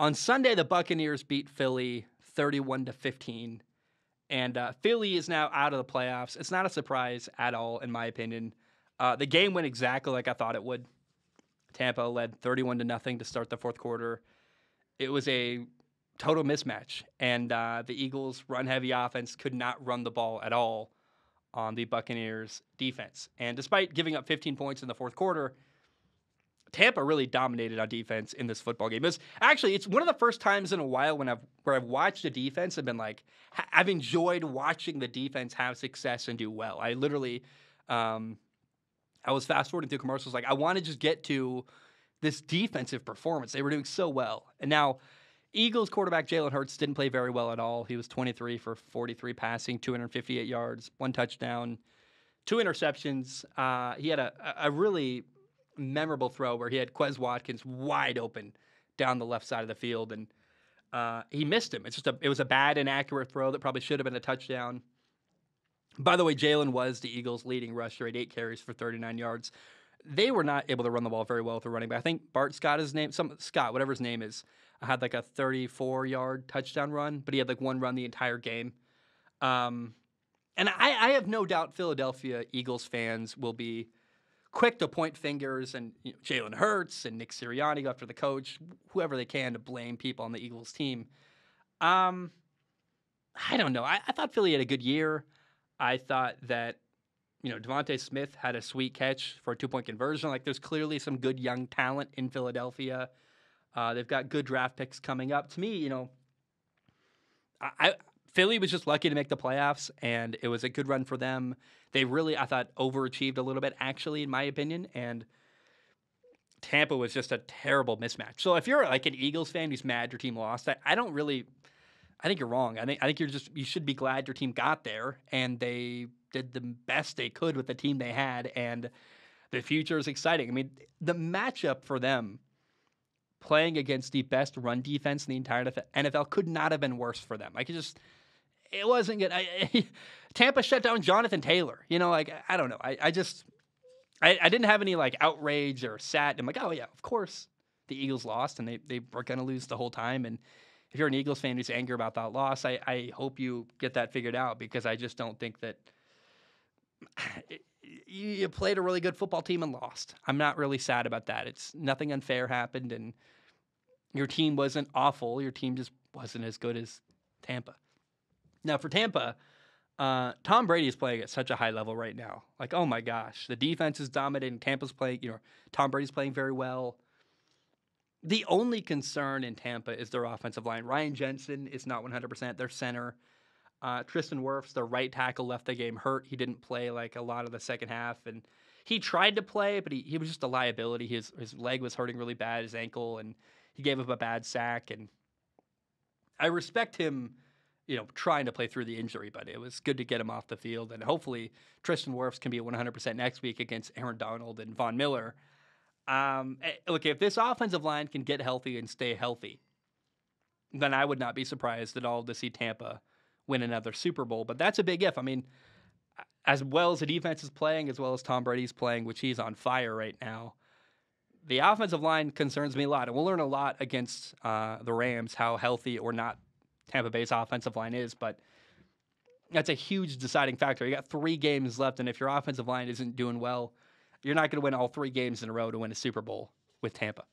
On Sunday, the Buccaneers beat Philly 31-15, and Philly is now out of the playoffs. It's not a surprise at all, in my opinion. The game went exactly like I thought it would. Tampa led 31-0 to start the fourth quarter. It was a total mismatch, and the Eagles' run-heavy offense could not run the ball at all on the Buccaneers' defense. And despite giving up 15 points in the fourth quarter, Tampa really dominated on defense in this football game. It's one of the first times in a while where I've watched a defense and been like, I've enjoyed watching the defense have success and do well. I literally, I was fast forwarding through commercials, like I want to just get to this defensive performance. They were doing so well. And now Eagles quarterback Jalen Hurts didn't play very well at all. He was 23 for 43 passing, 258 yards, 1 touchdown, 2 interceptions. He had a really memorable throw where he had Quez Watkins wide open down the left side of the field, and he missed him. It was a bad, inaccurate throw that probably should have been a touchdown. By the way, Jalen was the Eagles' leading rusher at 8 carries for 39 yards. They were not able to run the ball very well with the running back. I think Bart Scott, Scott, whatever his name is, had like a 34-yard touchdown run, but he had like one run the entire game. And I have no doubt Philadelphia Eagles fans will be quick to point fingers and Jalen Hurts and Nick Sirianni go after the coach, whoever they can to blame people on the Eagles team. I don't know. I thought Philly had a good year. I thought that, Devontae Smith had a sweet catch for a 2-point conversion. Like, there's clearly some good young talent in Philadelphia. They've got good draft picks coming up. To me, Philly was just lucky to make the playoffs, and it was a good run for them. They really, I thought, overachieved a little bit, actually, in my opinion, and Tampa was just a terrible mismatch. So if you're like an Eagles fan who's mad your team lost, I think you're wrong. I think you should be glad your team got there, and they did the best they could with the team they had, and the future is exciting. I mean, the matchup for them playing against the best run defense in the entire NFL could not have been worse for them. It wasn't good. Tampa shut down Jonathan Taylor. I don't know. I didn't have any like outrage or sad. I'm like, oh yeah, of course the Eagles lost, and they were going to lose the whole time. And if you're an Eagles fan who's angry about that loss, I hope you get that figured out, because I just don't think that you played a really good football team and lost. I'm not really sad about that. It's nothing unfair happened, and your team wasn't awful. Your team just wasn't as good as Tampa. Now for Tampa, Tom Brady is playing at such a high level right now. Like, oh my gosh, the defense is dominating. Tampa's playing, Tom Brady's playing very well. The only concern in Tampa is their offensive line. Ryan Jensen is not 100%. Their center. Tristan Wirfs, the right tackle, left the game hurt. He didn't play like a lot of the second half, and he tried to play, but he was just a liability. His leg was hurting really bad, his ankle, and he gave up a bad sack. And I respect him, trying to play through the injury, but it was good to get him off the field. And hopefully Tristan Wirfs can be at 100% next week against Aaron Donald and Von Miller. Look, if this offensive line can get healthy and stay healthy, then I would not be surprised at all to see Tampa win another Super Bowl. But that's a big if. I mean, as well as the defense is playing, as well as Tom Brady's playing, which he's on fire right now, the offensive line concerns me a lot. And we'll learn a lot against the Rams, how healthy or not Tampa Bay's offensive line is. But that's a huge deciding factor. You got 3 games left, and if your offensive line isn't doing well, you're not going to win all 3 games in a row to win a Super Bowl with Tampa.